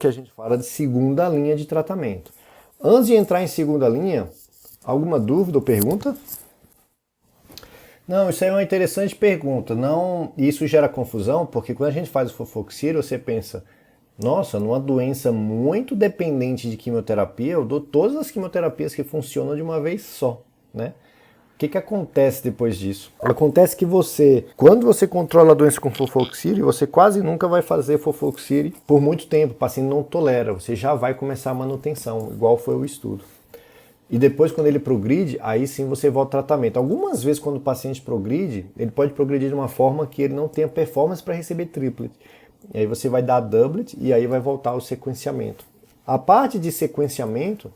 que a gente fala de segunda linha de tratamento. Antes de entrar em segunda linha, alguma dúvida ou pergunta? Não, isso aí é uma interessante pergunta. Não, isso gera confusão, porque quando a gente faz o Fofoxir, você pensa, nossa, numa doença muito dependente de quimioterapia, eu dou todas as quimioterapias que funcionam de uma vez só, né? O que acontece depois disso? Acontece que quando você controla a doença com Fofoxir, você quase nunca vai fazer Fofoxir por muito tempo, o paciente não tolera, você já vai começar a manutenção, igual foi o estudo. E depois, quando ele progride, aí sim você volta ao tratamento. Algumas vezes, quando o paciente progride, ele pode progredir de uma forma que ele não tenha performance para receber triplet. E aí você vai dar doublet e aí vai voltar ao sequenciamento. A parte de sequenciamento,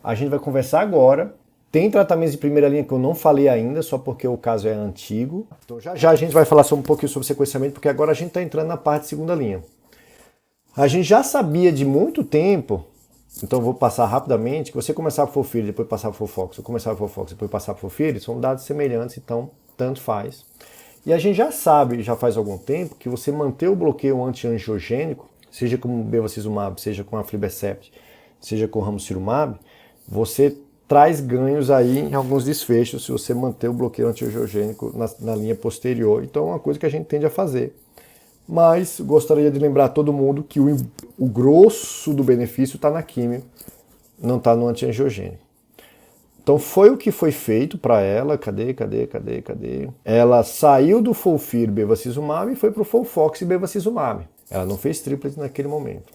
a gente vai conversar agora. Tem tratamentos de primeira linha que eu não falei ainda, só porque o caso é antigo. Então já a gente vai falar um pouquinho sobre sequenciamento, porque agora a gente está entrando na parte de segunda linha. A gente já sabia de muito tempo, então eu vou passar rapidamente, que você começar por FOLFIRI, depois passar por FOLFOX, ou começar por FOLFOX, depois passar por FOLFIRI, são dados semelhantes, então tanto faz. E a gente já sabe, já faz algum tempo, que você manter o bloqueio antiangiogênico, seja com o bevacizumab, seja com a aflibercept, seja com o ramucirumab, você traz ganhos aí em alguns desfechos se você manter o bloqueio antiangiogênico na linha posterior. Então é uma coisa que a gente tende a fazer. Mas gostaria de lembrar a todo mundo que o grosso do benefício está na químio, não está no antiangiogênico. Então foi o que foi feito para ela, cadê? Ela saiu do FOLFIRI bevacizumab e foi para o FOLFOX e bevacizumab. Ela não fez triplet naquele momento.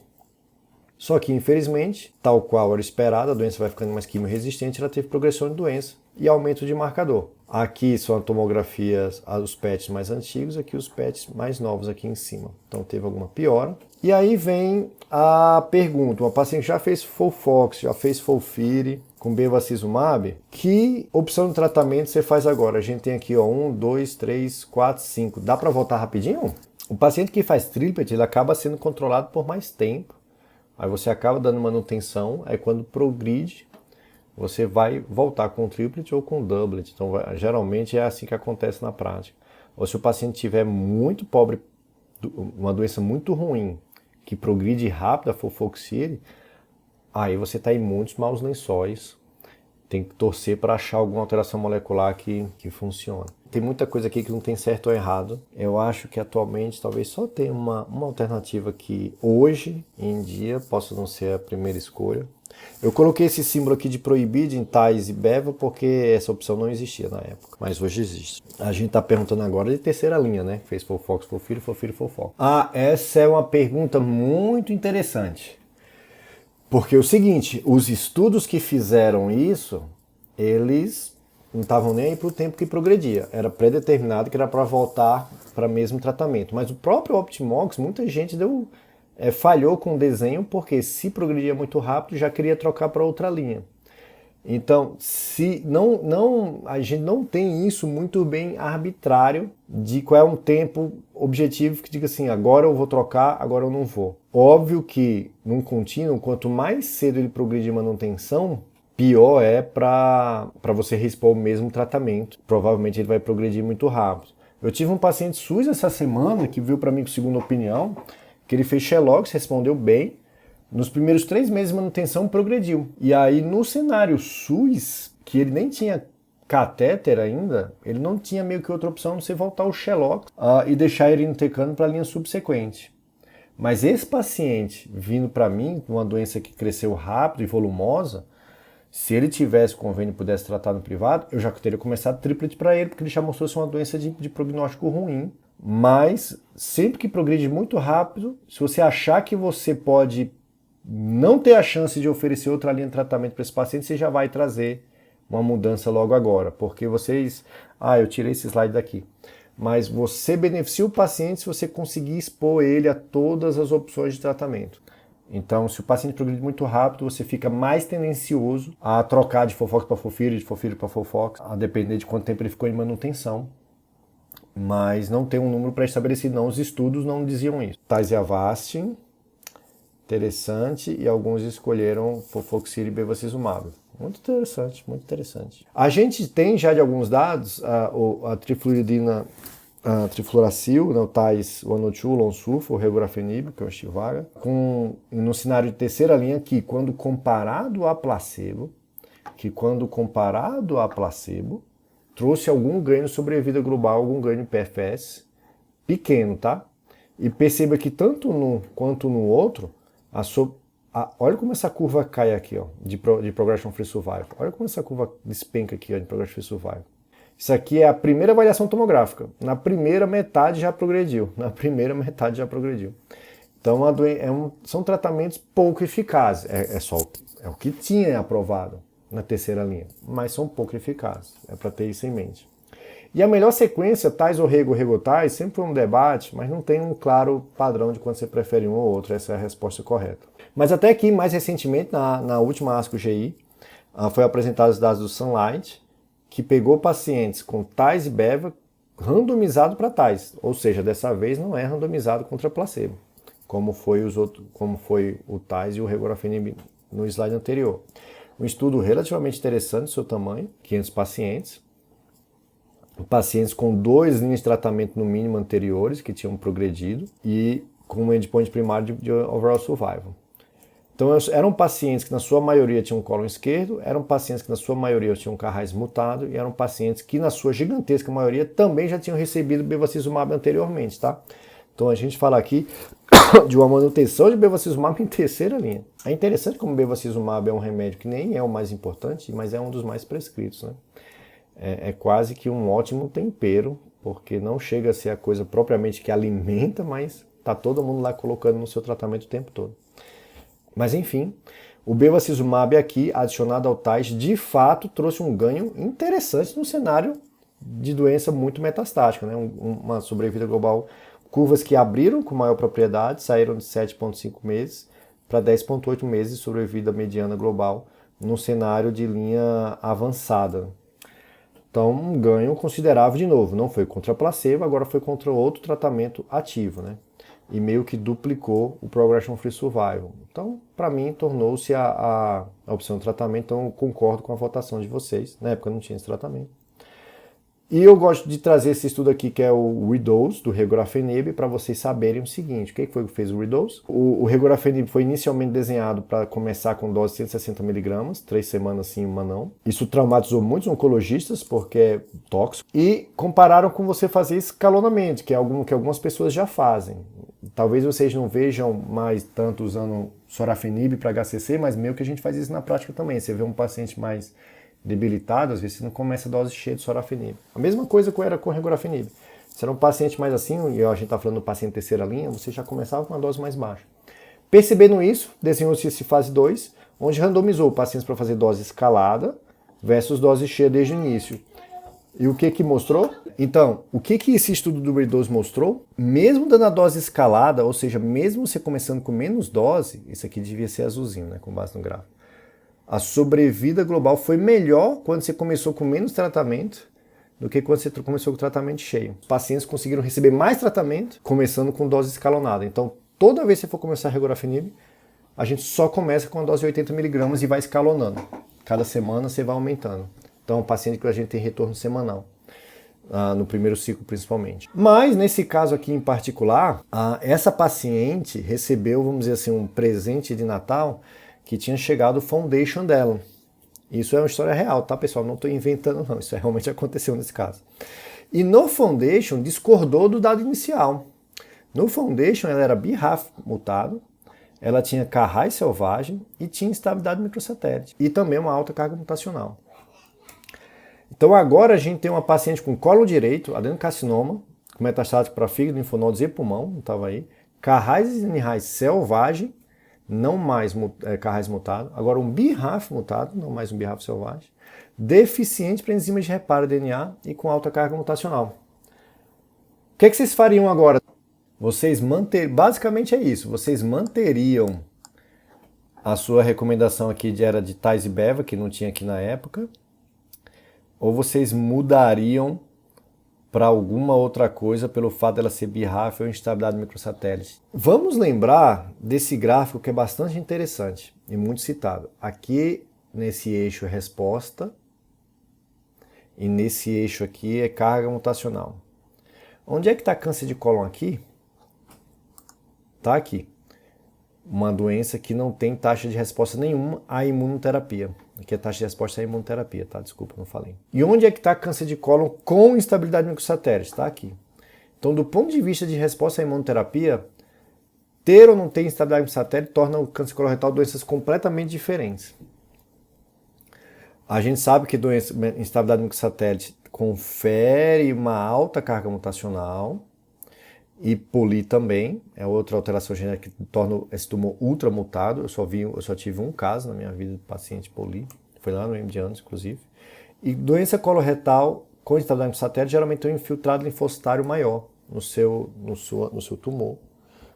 Só que, infelizmente, tal qual era esperado, a doença vai ficando mais quimio-resistente, ela teve progressão de doença e aumento de marcador. Aqui são as tomografias, os PETs mais antigos, aqui os PETs mais novos aqui em cima. Então teve alguma piora. E aí vem a pergunta, uma paciente já fez FOLFOX, já fez FOLFIRI com bevacizumab, que opção de tratamento você faz agora? A gente tem aqui 1, 2, 3, 4, 5. Dá para voltar rapidinho? O paciente que faz triplet, ele acaba sendo controlado por mais tempo. Aí você acaba dando manutenção, aí quando progride, você vai voltar com triplet ou com doublet. Então, geralmente é assim que acontece na prática. Ou se o paciente tiver muito pobre, uma doença muito ruim, que progride rápido a Fofoxir, aí você está em muitos maus lençóis. Tem que torcer para achar alguma alteração molecular que funcione. Tem muita coisa aqui que não tem certo ou errado. Eu acho que atualmente talvez só tenha uma alternativa que hoje em dia possa não ser a primeira escolha. Eu coloquei esse símbolo aqui de proibir em TAIS e BEVA porque essa opção não existia na época, mas hoje existe. A gente está perguntando agora de terceira linha, né? Fez FOLFOX, FOLFIRI, FOLFOX. Ah, essa é uma pergunta muito interessante. Porque é o seguinte, os estudos que fizeram isso, eles não estavam nem aí para o tempo que progredia. Era predeterminado que era para voltar para o mesmo tratamento. Mas o próprio OptIMMox, muita gente falhou com o desenho, porque se progredia muito rápido, já queria trocar para outra linha. Então, se a gente não tem isso muito bem arbitrário de qual é um tempo objetivo que diga assim, agora eu vou trocar, agora eu não vou. Óbvio que num contínuo, quanto mais cedo ele progredir manutenção, pior é para você respor o mesmo tratamento. Provavelmente ele vai progredir muito rápido. Eu tive um paciente SUS essa semana que veio para mim com segunda opinião, que ele fez Xelox, respondeu bem. Nos primeiros 3 meses de manutenção progrediu. E aí no cenário SUS, que ele nem tinha catéter ainda, ele não tinha meio que outra opção de você voltar o Xelox e deixar ele irinotecan para a linha subsequente. Mas esse paciente vindo para mim com uma doença que cresceu rápido e volumosa, se ele tivesse convênio e pudesse tratar no privado, eu já teria começado triplet para ele, porque ele já mostrou ser uma doença de prognóstico ruim. Mas sempre que progride muito rápido, se você achar que você pode não ter a chance de oferecer outra linha de tratamento para esse paciente, você já vai trazer uma mudança logo agora, porque vocês... eu tirei esse slide daqui. Mas você beneficia o paciente se você conseguir expor ele a todas as opções de tratamento. Então, se o paciente progride muito rápido, você fica mais tendencioso a trocar de FOLFOX para FOLFIRI, de FOLFIRI para FOLFOX, a depender de quanto tempo ele ficou em manutenção. Mas não tem um número pré-estabelecido, não. Os estudos não diziam isso. TAIS e Avastin, interessante, e alguns escolheram Fofoxir e bevacizumab. Muito interessante, muito interessante. A gente tem já de alguns dados a trifluoridina a trifluoracil, né, o TAIS 102, o Lonsurf, o regorafenib, que é o Stivarga, no cenário de terceira linha, que quando comparado a placebo, trouxe algum ganho de sobrevida global, algum ganho de PFS, pequeno, tá? E perceba que tanto num quanto no outro, olha como essa curva cai aqui, ó, de Progression Free Survival. Olha como essa curva despenca aqui, ó, de Progression Free Survival. Isso aqui é a primeira avaliação tomográfica. Na primeira metade já progrediu. Então são tratamentos pouco eficazes. É o que tinha aprovado na terceira linha, mas são pouco eficazes. É para ter isso em mente. E a melhor sequência, TAIS ou REGO-REGO-TAIS, sempre foi um debate, mas não tem um claro padrão de quando você prefere um ou outro. Essa é a resposta correta. Mas até aqui, mais recentemente, na última ASCO GI, foi apresentado os dados do Sunlight, que pegou pacientes com TAIS e BEVA randomizado para TAIS, ou seja, dessa vez não é randomizado contra placebo, como foi o TAIS e o regorafenib no slide anterior. Um estudo relativamente interessante do seu tamanho, 500 pacientes com 2 linhas de tratamento no mínimo anteriores que tinham progredido e com um endpoint primário de overall survival. Então eram pacientes que na sua maioria tinham cólon esquerdo, eram pacientes que na sua maioria tinham Carrais mutado e eram pacientes que na sua gigantesca maioria também já tinham recebido bevacizumab anteriormente, tá? Então a gente fala aqui de uma manutenção de bevacizumab em terceira linha. É interessante como bevacizumab é um remédio que nem é o mais importante, mas é um dos mais prescritos, né? É quase que um ótimo tempero, porque não chega a ser a coisa propriamente que alimenta, mas tá todo mundo lá colocando no seu tratamento o tempo todo. Mas enfim, o bevacizumab aqui, adicionado ao TAIS, de fato trouxe um ganho interessante no cenário de doença muito metastática, né? Uma sobrevida global, curvas que abriram com maior propriedade, saíram de 7,5 meses para 10,8 meses de sobrevida mediana global no cenário de linha avançada. Então, um ganho considerável de novo. Não foi contra placebo, agora foi contra outro tratamento ativo, né? E meio que duplicou o Progression Free Survival. Então, para mim, tornou-se a opção de tratamento. Então, eu concordo com a votação de vocês. Na época não tinha esse tratamento. E eu gosto de trazer esse estudo aqui, que é o Redose, do regorafenib, para vocês saberem o seguinte. O que foi que fez o Redose? O regorafenib foi inicialmente desenhado para começar com dose de 160mg, 3 semanas sim, uma não. Isso traumatizou muitos oncologistas, porque é tóxico. E compararam com você fazer escalonamento, que algumas pessoas já fazem. Talvez vocês não vejam mais tanto usando sorafenib para HCC, mas meio que a gente faz isso na prática também. Você vê um paciente mais debilitado, às vezes você não começa a dose cheia de sorafenib. A mesma coisa que era com o regorafenib. Se era um paciente mais assim, e a gente está falando do paciente terceira linha, você já começava com uma dose mais baixa. Percebendo isso, desenhou-se esse fase 2, onde randomizou pacientes para fazer dose escalada versus dose cheia desde o início. E o que mostrou? Então, o que esse estudo do Redose mostrou? Mesmo dando a dose escalada, ou seja, mesmo você começando com menos dose, isso aqui devia ser azulzinho, né, com base no gráfico, a sobrevida global foi melhor quando você começou com menos tratamento do que quando você começou com tratamento cheio. Os pacientes conseguiram receber mais tratamento começando com dose escalonada. Então, toda vez que você for começar a regorafenib, a gente só começa com a dose de 80mg e vai escalonando. Cada semana você vai aumentando. Então, é um paciente que a gente tem retorno semanal, no primeiro ciclo principalmente. Mas, nesse caso aqui em particular, essa paciente recebeu, vamos dizer assim, um presente de Natal que tinha chegado o foundation dela. Isso é uma história real, tá, pessoal? Não estou inventando, não. Isso realmente aconteceu nesse caso. E no foundation discordou do dado inicial. No foundation ela era BRAF mutado, ela tinha Carrais selvagem e tinha instabilidade microsatélite. E também uma alta carga mutacional. Então agora a gente tem uma paciente com colo direito, adenocarcinoma, com metastático para fígado, linfonodos e pulmão, não estava aí. Carrais e NRAS selvagem, não mais Carrais mutado, agora um BRAF mutado, não mais um BRAF selvagem, deficiente para enzimas de reparo DNA e com alta carga mutacional. O que vocês fariam agora? Basicamente é isso, vocês manteriam a sua recomendação aqui era de TAIS e BEVA, que não tinha aqui na época, ou vocês mudariam para alguma outra coisa pelo fato dela ser BRAF ou instabilidade microsatélite. Vamos lembrar desse gráfico que é bastante interessante e muito citado. Aqui nesse eixo é resposta e nesse eixo aqui é carga mutacional. Onde é que está câncer de cólon aqui? Está aqui. Uma doença que não tem taxa de resposta nenhuma à imunoterapia. Aqui a taxa de resposta é a imunoterapia, tá? Desculpa, não falei. E onde é que está câncer de cólon com instabilidade microsatélite? Está aqui. Então, do ponto de vista de resposta à imunoterapia, ter ou não ter instabilidade microsatélite torna o câncer coloretal doenças completamente diferentes. A gente sabe que instabilidade microsatélite confere uma alta carga mutacional, e poli também, é outra alteração genética que torna esse tumor ultramutado. Eu só tive um caso na minha vida de paciente poli, foi lá no Indianos, inclusive. E doença coloretal com instabilidade microsatélite geralmente tem um infiltrado linfocitário maior no seu tumor.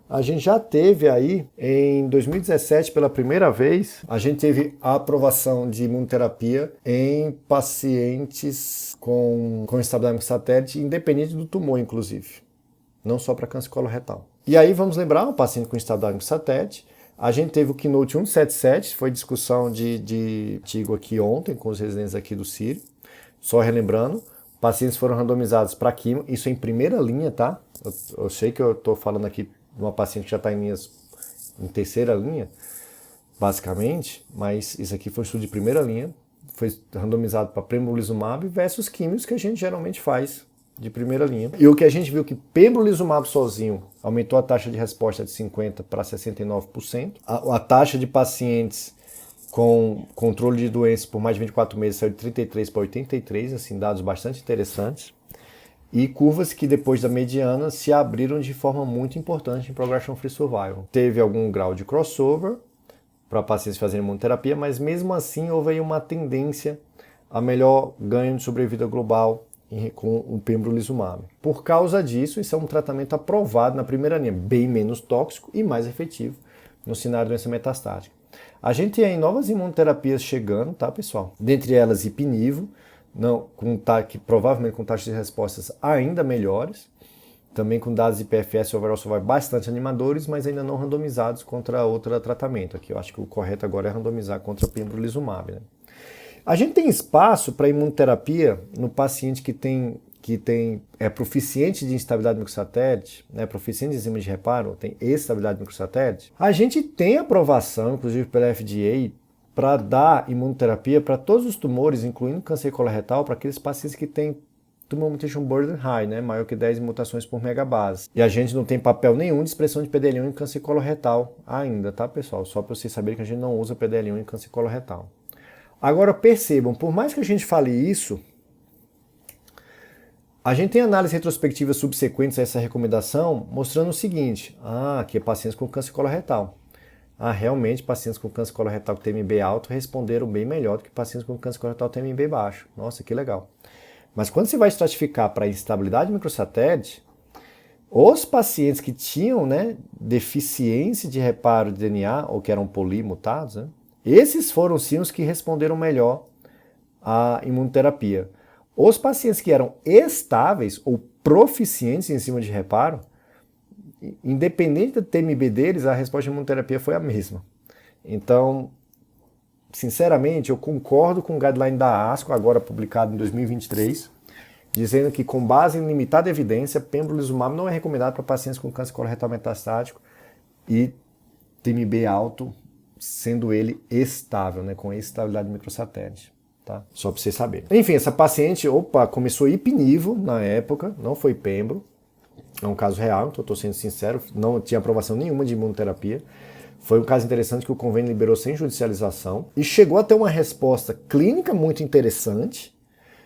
A gente já teve aí, em 2017, pela primeira vez, a gente teve a aprovação de imunoterapia em pacientes com instabilidade microsatélite, independente do tumor, inclusive. Não só para câncer coloretal. E aí vamos lembrar, um paciente com instabilidade microsatélite, a gente teve o Keynote 177, foi discussão de artigo aqui ontem, com os residentes aqui do Sírio. Só relembrando, pacientes foram randomizados para quimio, isso em primeira linha, tá? Eu sei que eu estou falando aqui de uma paciente que já está em terceira linha, basicamente, mas isso aqui foi um estudo de primeira linha, foi randomizado para pembrolizumab versus químios que a gente geralmente faz de primeira linha. E o que a gente viu que pembrolizumab sozinho aumentou a taxa de resposta de 50% para 69%. A taxa de pacientes com controle de doença por mais de 24 meses saiu de 33 para 83, assim, dados bastante interessantes. E curvas que depois da mediana se abriram de forma muito importante em Progression Free Survival. Teve algum grau de crossover para pacientes fazerem imunoterapia, mas mesmo assim houve aí uma tendência a melhor ganho de sobrevida global com o pembrolizumab. Por causa disso, isso é um tratamento aprovado na primeira linha, bem menos tóxico e mais efetivo no cenário de doença metastática. A gente tem aí novas imunoterapias chegando, tá, pessoal? Dentre elas, Ipinivo, que provavelmente com taxas de respostas ainda melhores, também com dados de PFS e overall survival bastante animadores, mas ainda não randomizados contra outro tratamento. Aqui eu acho que o correto agora é randomizar contra o pembrolizumab, né? A gente tem espaço para imunoterapia no paciente que é proficiente de instabilidade microsatélite, né, proficiente de enzima de reparo, tem estabilidade microsatélite. A gente tem aprovação, inclusive pela FDA, para dar imunoterapia para todos os tumores, incluindo câncer coloretal, para aqueles pacientes que têm tumor mutation burden high, né, maior que 10 mutações por megabase. E a gente não tem papel nenhum de expressão de PDL1 em câncer coloretal ainda, tá, pessoal? Só para vocês saberem que a gente não usa PDL1 em câncer coloretal. Agora percebam, por mais que a gente fale isso, a gente tem análises retrospectivas subsequentes a essa recomendação mostrando o seguinte, que é pacientes com câncer coloretal. Realmente pacientes com câncer coloretal com TMB alto responderam bem melhor do que pacientes com câncer coloretal com TMB baixo. Nossa, que legal. Mas quando você vai estratificar para instabilidade microsatélite, os pacientes que tinham, né, deficiência de reparo de DNA ou que eram polimutados, né, esses foram sim os que responderam melhor à imunoterapia. Os pacientes que eram estáveis ou proficientes em enzima de reparo, independente do TMB deles, a resposta de imunoterapia foi a mesma. Então, sinceramente, eu concordo com o guideline da ASCO, agora publicado em 2023, dizendo que com base em limitada evidência, pembrolizumab não é recomendado para pacientes com câncer coloretal metastático e TMB alto, sendo ele estável, né, com estabilidade microsatélite, tá? Só para vocês saberem. Enfim, essa paciente, começou Ipinivo na época, não foi pembro, é um caso real, então estou sendo sincero, não tinha aprovação nenhuma de imunoterapia. Foi um caso interessante que o convênio liberou sem judicialização e chegou a ter uma resposta clínica muito interessante.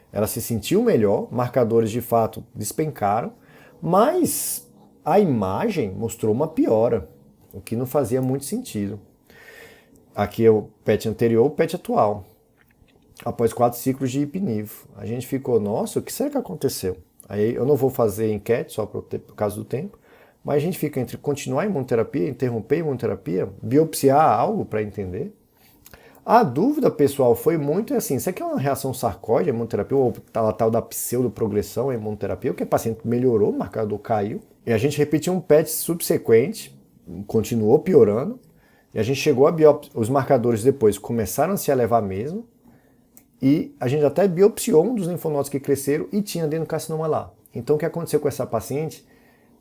Ela se sentiu melhor, marcadores de fato despencaram, mas a imagem mostrou uma piora, o que não fazia muito sentido. Aqui é o PET anterior, o PET atual. Após 4 ciclos de Ipinivo. A gente ficou, nossa, o que será que aconteceu? Aí eu não vou fazer enquete, só por causa do tempo, mas a gente fica entre continuar a imunoterapia, interromper a imunoterapia, biopsiar algo para entender. A dúvida, pessoal, foi muito assim, isso aqui é uma reação sarcóide, a imunoterapia, ou a tal da pseudoprogressão, a imunoterapia, o que o paciente melhorou, o marcador caiu, e a gente repetiu um PET subsequente, continuou piorando, e a gente chegou a os marcadores depois começaram a se elevar mesmo, e a gente até biopsiou um dos linfonodos que cresceram e tinha adenocarcinoma lá. Então o que aconteceu com essa paciente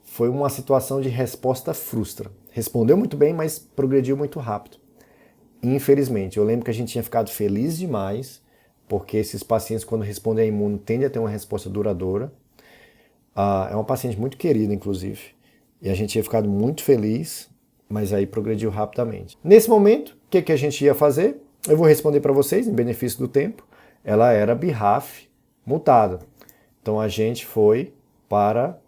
foi uma situação de resposta frustra. Respondeu muito bem, mas progrediu muito rápido. Infelizmente, eu lembro que a gente tinha ficado feliz demais, porque esses pacientes, quando respondem a imuno, tendem a ter uma resposta duradoura. É uma paciente muito querida, inclusive. E a gente tinha ficado muito feliz, mas aí progrediu rapidamente. Nesse momento, o que a gente ia fazer? Eu vou responder para vocês, em benefício do tempo. Ela era BRAF mutada. Então a gente foi para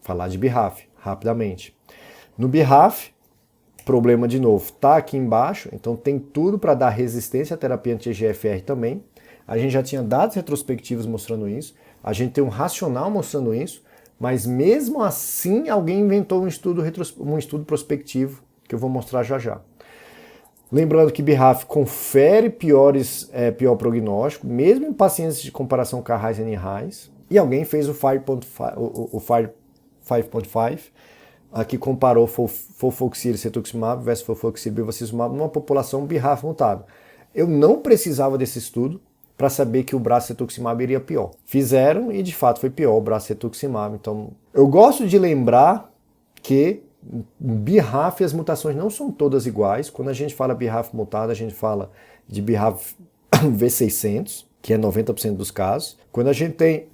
falar de BRAF, rapidamente. No BRAF, problema de novo, está aqui embaixo, então tem tudo para dar resistência à terapia anti-EGFR também. A gente já tinha dados retrospectivos mostrando isso, a gente tem um racional mostrando isso, mas mesmo assim alguém inventou um estudo prospectivo que eu vou mostrar já já. Lembrando que BRAF confere pior prognóstico, mesmo em pacientes de comparação Car-High e N-Highs, e alguém fez o 5.5, que comparou folfoxir e cetuximab versus folfoxir e bevacizumab numa população BRAF mutada. Eu não precisava desse estudo para saber que o bracetoximab iria pior. Fizeram e de fato foi pior o bracetoximab. Então, eu gosto de lembrar que BRAF e as mutações não são todas iguais. Quando a gente fala BRAF mutado, a gente fala de BRAF V600, que é 90% dos casos. Quando a gente tem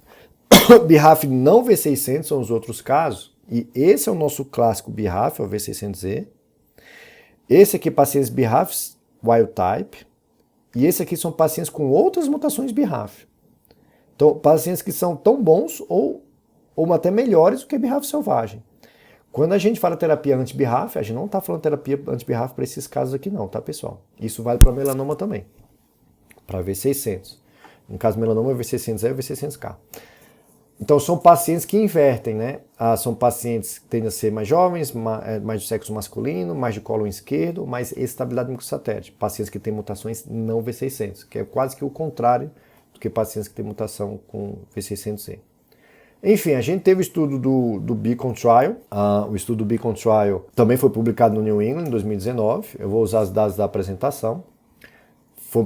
BRAF não V600, são os outros casos. E esse é o nosso clássico BRAF, é o V600E. Esse aqui, pacientes BRAF wild type. E esse aqui são pacientes com outras mutações BRAF. Então, pacientes que são tão bons ou até melhores do que BRAF selvagem. Quando a gente fala terapia anti-BRAF, a gente não está falando terapia anti-BRAF para esses casos aqui não, tá, pessoal? Isso vale para melanoma também, para V600. No caso melanoma, V600E e V600K. Então, são pacientes que invertem, né? São pacientes que tendem a ser mais jovens, mais de sexo masculino, mais de cólon esquerdo, mais estabilidade microsatélite. Pacientes que têm mutações não V600, que é quase que o contrário do que pacientes que têm mutação com V600E. Enfim, a gente teve o estudo do Beacon Trial. O estudo do Beacon Trial também foi publicado no New England em 2019. Eu vou usar os dados da apresentação.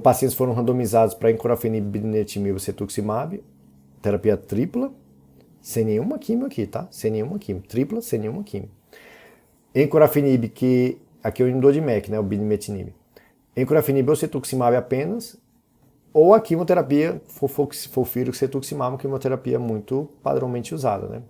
Pacientes foram randomizados para encorafenib, binimetinib e cetuximab, terapia tripla, sem nenhuma quimio aqui, tá? Sem nenhuma quimio. Tripla, sem nenhuma quimio. Encorafenib, que aqui é o inibidor de MEK, né? O binimetinib. Encorafenib ou cetuximab apenas, ou a quimioterapia folfírico cetuximab, uma quimioterapia muito padrãomente usada, né?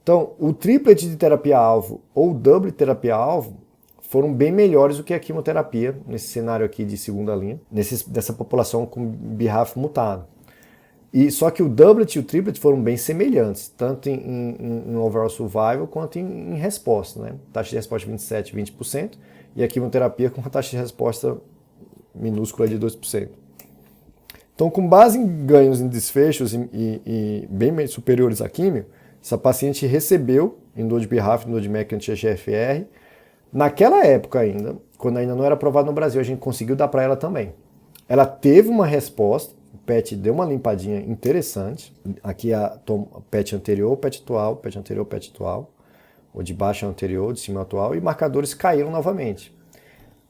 Então, o triplet de terapia-alvo ou o doublet de terapia-alvo foram bem melhores do que a quimioterapia, nesse cenário aqui de segunda linha, dessa população com BRAF mutado. Só que o doublet e o triplet foram bem semelhantes, tanto em overall survival quanto em resposta, né? Taxa de resposta de 27%, 20%, e a quimioterapia com uma taxa de resposta minúscula de 2%. Então, com base em ganhos em desfechos e bem superiores à químio, essa paciente recebeu inibidor de BRAF, inibidor de MEK anti-EGFR. Naquela época ainda, quando ainda não era aprovado no Brasil, a gente conseguiu dar para ela também. Ela teve uma resposta, o PET deu uma limpadinha interessante. Aqui a PET anterior, PET atual, PET anterior, PET atual. O de baixo é anterior, de cima é atual, e marcadores caíram novamente.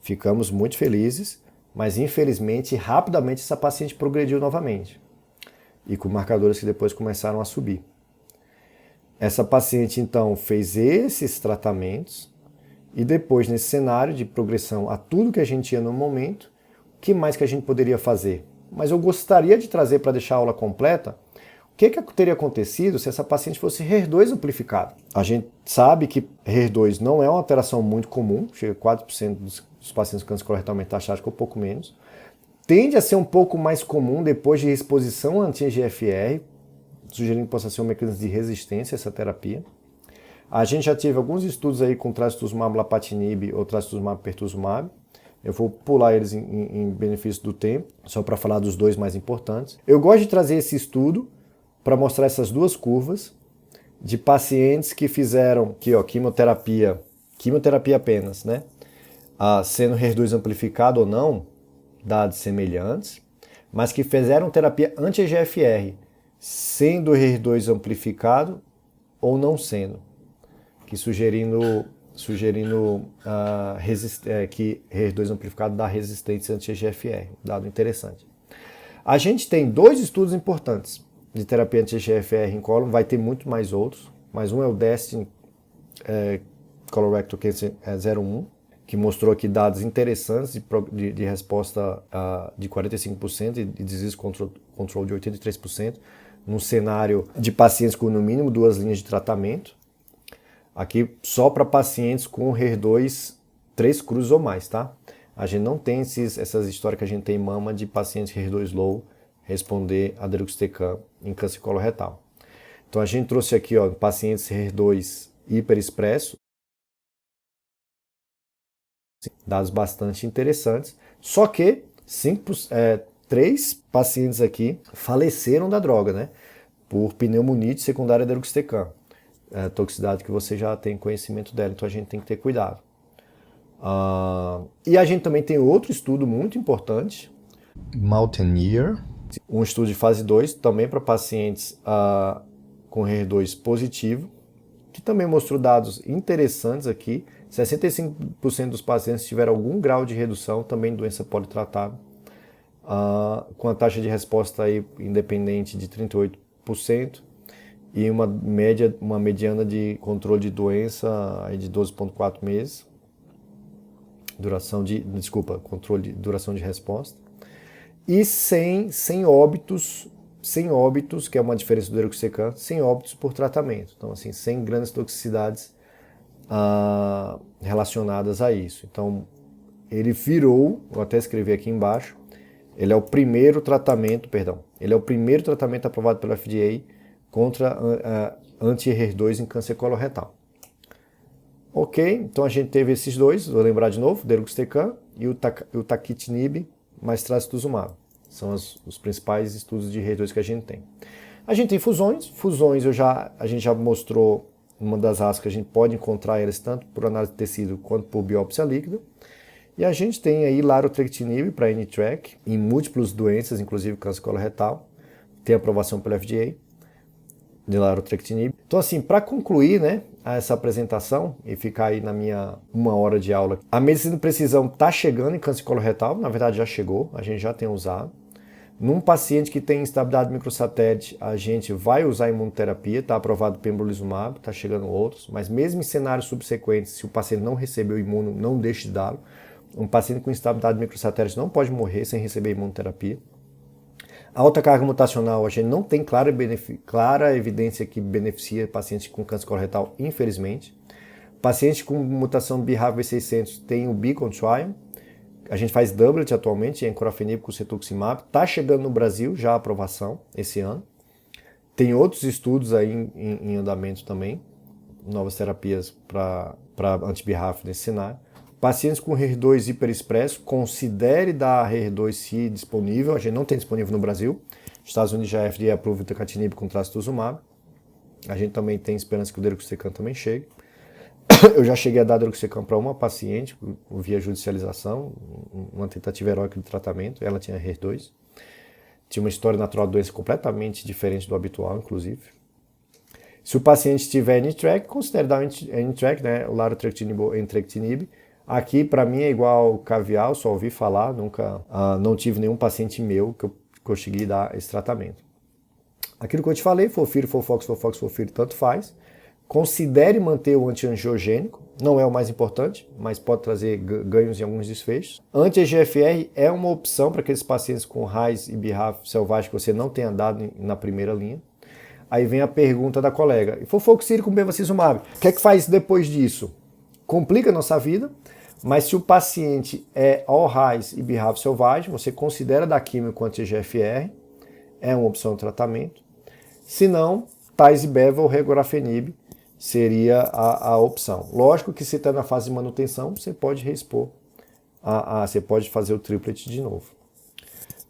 Ficamos muito felizes. Mas, infelizmente, rapidamente essa paciente progrediu novamente. E com marcadores que depois começaram a subir. Essa paciente, então, fez esses tratamentos. E depois, nesse cenário de progressão a tudo que a gente tinha no momento, o que mais que a gente poderia fazer? Mas eu gostaria de trazer para deixar a aula completa o que teria acontecido se essa paciente fosse HER2 amplificado. A gente sabe que HER2 não é uma alteração muito comum, chega a 4% dos pacientes com câncer coloretal metastático ou pouco menos. Tende a ser um pouco mais comum depois de exposição anti-EGFR, sugerindo que possa ser um mecanismo de resistência a essa terapia. A gente já teve alguns estudos aí com trastuzumab lapatinib ou trastuzumab pertuzumab. Eu vou pular eles em benefício do tempo, só para falar dos dois mais importantes. Eu gosto de trazer esse estudo para mostrar essas duas curvas de pacientes que fizeram aqui, ó, quimioterapia apenas, né? Sendo HER2 amplificado ou não, dados semelhantes, mas que fizeram terapia anti-EGFR, sendo HER2 amplificado ou não sendo, que sugerindo que HER2 amplificado dá resistência anti-EGFR, dado interessante. A gente tem dois estudos importantes. de terapia anti-EGFR em cólon, vai ter muito mais outros, mas um é o Destiny Colorectal Cancer 01, que mostrou aqui dados interessantes de resposta de 45% e de disease control de 83%, num cenário de pacientes com no mínimo 2 linhas de tratamento. Aqui só para pacientes com HER2 3 cruzes ou mais, tá? A gente não tem essas histórias que a gente tem em mama de pacientes HER2 low responder a deruxtecan em câncer coloretal. Então a gente trouxe aqui, ó, pacientes HER2 hiperexpresso, dados bastante interessantes, só que 3 pacientes aqui faleceram da droga, né? Por pneumonite secundária a deruxtecan, toxicidade que você já tem conhecimento dela, então a gente tem que ter cuidado. E a gente também tem outro estudo muito importante, Mountaineer, um estudo de fase 2, também para pacientes com HER2 positivo, que também mostrou dados interessantes aqui. 65% dos pacientes tiveram algum grau de redução, também doença politratável, com a taxa de resposta aí independente de 38% e uma mediana de controle de doença aí de 12,4 meses, controle de duração de resposta, e sem óbitos, que é uma diferença do deruxtecan, sem óbitos por tratamento. Então, assim, sem grandes toxicidades relacionadas a isso. Então, ele virou, vou até escrever aqui embaixo, ele é o primeiro tratamento aprovado pela FDA contra anti-HER2 em câncer coloretal. Ok, então a gente teve esses dois, vou lembrar de novo, deruxtecan e o taquitinib mais trastuzumab. São os principais estudos de HER2 que a gente tem. A gente tem fusões a gente já mostrou uma das raças que a gente pode encontrar elas tanto por análise de tecido quanto por biópsia líquida. E a gente tem aí larotrectinib para NTRK em múltiplas doenças, inclusive câncer coloretal. Tem aprovação pela FDA de larotrectinib. Então, assim, para concluir, né, essa apresentação e ficar aí na minha 1 hora de aula, a medicina de precisão está chegando em câncer coloretal, na verdade já chegou, a gente já tem usado. Num paciente que tem instabilidade microsatélite, a gente vai usar imunoterapia, está aprovado pembrolizumab, está chegando outros, mas mesmo em cenários subsequentes, se o paciente não recebeu imuno, não deixe de dá-lo. Um paciente com instabilidade microsatélite não pode morrer sem receber imunoterapia. A alta carga mutacional, a gente não tem clara evidência que beneficia pacientes com câncer coloretal, infelizmente. Pacientes com mutação BRAF V600 tem o Beacon Trial. A gente faz doublet atualmente, encorafenib com cetuximab. Está chegando no Brasil já a aprovação esse ano. Tem outros estudos aí em andamento também, novas terapias para anti-BRAF nesse cenário. Pacientes com HER2 hiperexpresso, considere dar HER2 se disponível. A gente não tem disponível no Brasil. Estados Unidos já FDA aprova o tacatinib com trastuzumab. A gente também tem esperança que o deruxtecan também chegue. Eu já cheguei a dar deruxtecan para uma paciente via judicialização, uma tentativa heróica de tratamento. Ela tinha HER2. Tinha uma história natural de doença completamente diferente do habitual, inclusive. Se o paciente tiver NTRK, considere dar NTRK, né, o larotrectinib ou entrectinib. Aqui, para mim, é igual caviar, só ouvi falar, nunca, não tive nenhum paciente meu que eu consegui dar esse tratamento. Aquilo que eu te falei, FOLFIRI, FOLFOX, tanto faz. Considere manter o antiangiogênico, não é o mais importante, mas pode trazer ganhos em alguns desfechos. Anti-EGFR é uma opção para aqueles pacientes com RAIS e BRAF selvagem que você não tenha dado na primeira linha. Aí vem a pergunta da colega, FOLFOXIRI com bevacizumab, o que é que faz depois disso? Complica a nossa vida, mas se o paciente é all-RAIS e BRAF selvagem, você considera dar químio com anti-EGFR, é uma opção de tratamento. Se não, TAIS e BEVA ou regorafenib seria a opção. Lógico que se está na fase de manutenção, você pode reexpor, você pode fazer o triplet de novo.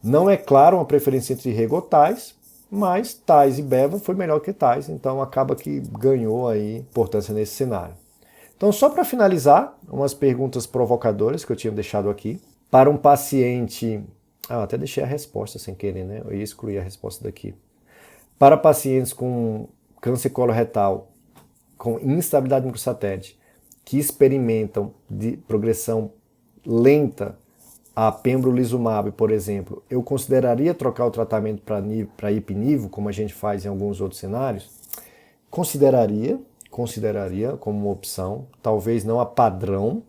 Não é claro uma preferência entre rego ou TAIS, mas TAIS e BEVA foi melhor que TAIS, então acaba que ganhou aí importância nesse cenário. Então, só para finalizar, umas perguntas provocadoras que eu tinha deixado aqui. Para um paciente... até deixei a resposta sem querer, né? Eu ia excluir a resposta daqui. Para pacientes com câncer coloretal, com instabilidade microsatélite, que experimentam de progressão lenta a pembrolizumab, por exemplo, eu consideraria trocar o tratamento para ipi/nivo, como a gente faz em alguns outros cenários? Consideraria como uma opção, talvez não a padrão,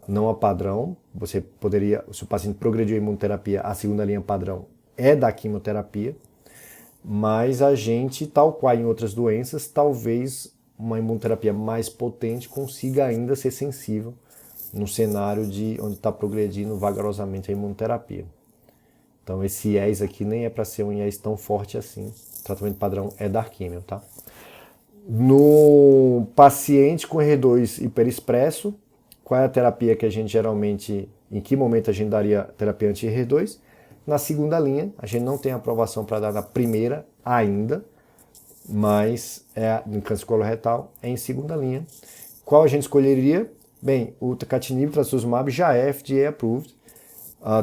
você poderia, se o paciente progrediu a imunoterapia, a segunda linha padrão é da quimioterapia, mas a gente, tal qual em outras doenças, talvez uma imunoterapia mais potente consiga ainda ser sensível no cenário de onde está progredindo vagarosamente a imunoterapia. Então esse IES aqui nem é para ser um IES tão forte assim. O tratamento padrão é dar químio, tá? No paciente com R2 hiperexpresso, qual é a terapia que a gente geralmente, em que momento a gente daria terapia anti-R2? Na segunda linha, a gente não tem aprovação para dar na primeira ainda, mas em câncer coloretal é em segunda linha. Qual a gente escolheria? Bem, o tucatinib, trastuzumab já é FDA approved,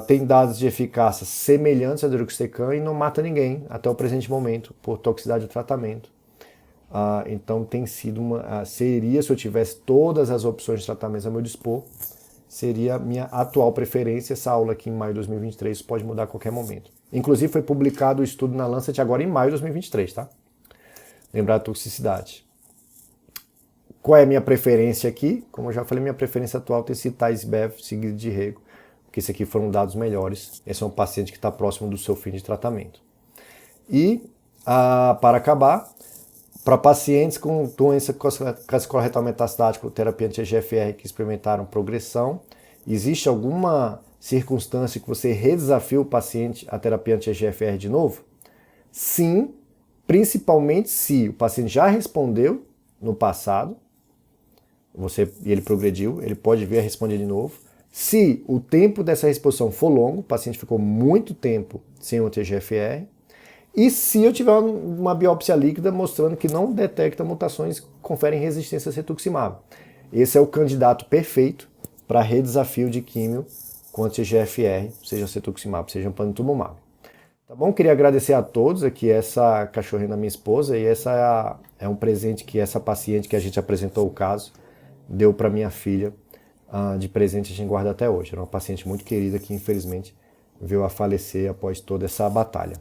tem dados de eficácia semelhantes a deruxtecan e não mata ninguém até o presente momento por toxicidade do tratamento. Então tem sido seria, se eu tivesse todas as opções de tratamento a meu dispor, seria a minha atual preferência. Essa aula aqui em maio de 2023 pode mudar a qualquer momento. Inclusive foi publicado o estudo na Lancet agora em maio de 2023, tá? Lembrar a toxicidade. Qual é a minha preferência aqui? Como eu já falei, minha preferência atual tem sido Tais/Bev seguido de Rego, porque esses aqui foram dados melhores. Esse é um paciente que está próximo do seu fim de tratamento. E, para acabar, para pacientes com doença câncer coloretal metastático, terapia anti-EGFR que experimentaram progressão, existe alguma circunstância que você redesafia o paciente à terapia anti-EGFR de novo? Sim, principalmente se o paciente já respondeu no passado, e ele progrediu, ele pode vir a responder de novo. Se o tempo dessa reposição for longo, o paciente ficou muito tempo sem o anti-EGFR, e se eu tiver uma biópsia líquida mostrando que não detecta mutações que conferem resistência a cetuximab. Esse é o candidato perfeito para redesafio de químio com anti-EGFR, seja cetuximab, seja panitumumab. Tá bom? Queria agradecer a todos aqui, essa cachorrinha da minha esposa, e essa é um presente que essa paciente que a gente apresentou o caso deu para minha filha de presente, a gente guarda até hoje. Era uma paciente muito querida que infelizmente veio a falecer após toda essa batalha.